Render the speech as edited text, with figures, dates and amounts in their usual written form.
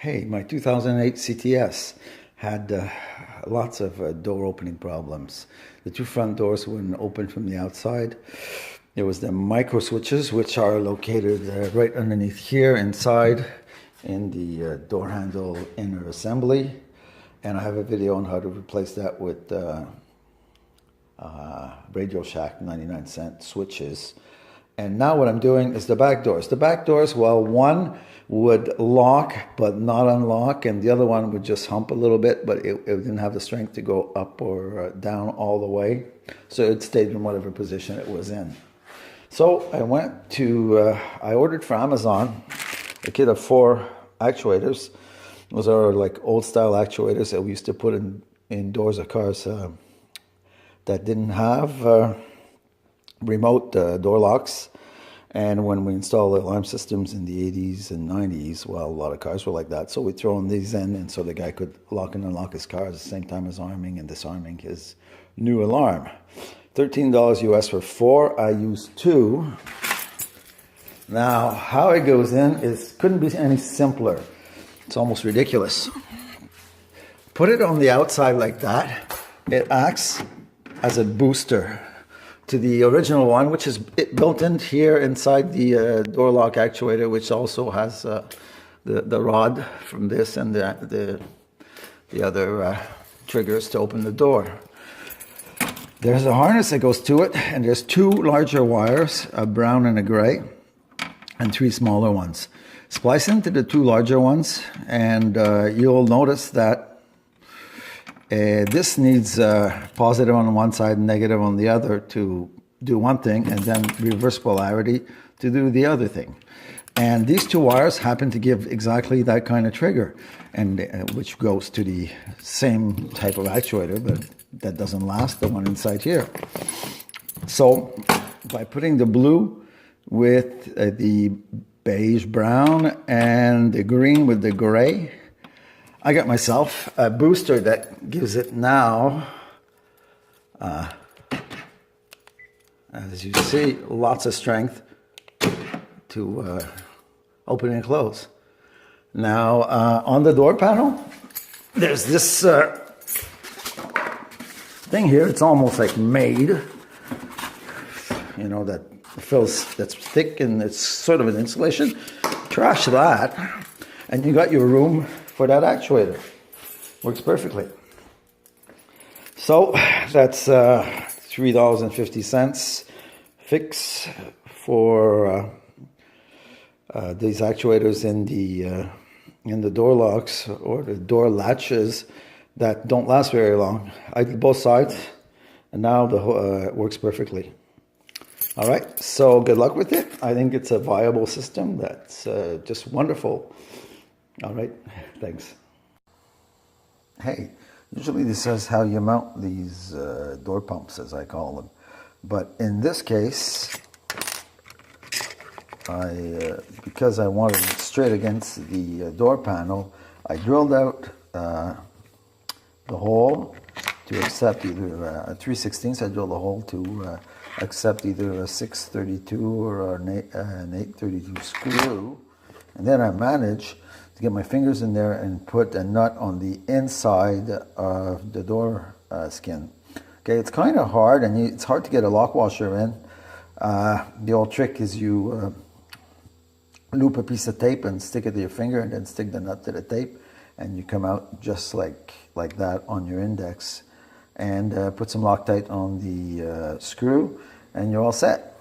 Hey, my 2008 CTS had lots of door opening problems. The two front doors wouldn't open from the outside. There was the micro switches, which are located right underneath here inside in the door handle inner assembly. And I have a video on how to replace that with Radio Shack 99-cent switches. And now what I'm doing is the back doors. The back doors, well, one would lock but not unlock, and the other one would just hump a little bit, but it didn't have the strength to go up or down all the way. So it stayed in whatever position it was in. So I went to, I ordered from Amazon a kit of 4 actuators. Those are like old style actuators that we used to put in doors of cars that didn't have remote door locks. And when we installed alarm systems in the 80s and 90s, well, a lot of cars were like that. So we throw these in, and so the guy could lock and unlock his car at the same time as arming and disarming his new alarm. $13 US for 4. I used 2. Now, how it goes in couldn't be any simpler. It's almost ridiculous. Put it on the outside like that. It acts as a booster to the original one, which is built in here inside the door lock actuator, which also has the rod from this and the other triggers to open the door. There's a harness that goes to it, and there's 2 larger wires, a brown and a gray, and 3 smaller ones. Splice into the 2 larger ones, and you'll notice that this needs positive on one side and negative on the other to do one thing, and then reverse polarity to do the other thing. And these 2 wires happen to give exactly that kind of trigger, and which goes to the same type of actuator, but that doesn't last, the one inside here. So by putting the blue with the beige brown and the green with the gray, I got myself a booster that gives it now, as you see, lots of strength to open and close. Now, on the door panel, there's this thing here. It's almost like made, you know, that's thick, and it's sort of an insulation. Trash that, and you got your room for that actuator. Works perfectly. So that's $3.50 fix for these actuators in the door locks or the door latches that don't last very long. I did both sides, and now it works perfectly. All right, so good luck with it. I think it's a viable system that's just wonderful. All right, thanks. Hey, usually this says how you mount these door pumps, as I call them. But in this case, because I wanted it straight against the door panel, I drilled out the hole to accept either a 3/16. I drilled a hole to accept either a 632 or an 832 screw. And then I managed to get my fingers in there and put a nut on the inside of the door skin. Okay, it's kind of hard, and it's hard to get a lock washer in. The old trick is you loop a piece of tape and stick it to your finger, and then stick the nut to the tape, and you come out just like that on your index. And put some Loctite on the screw, and you're all set.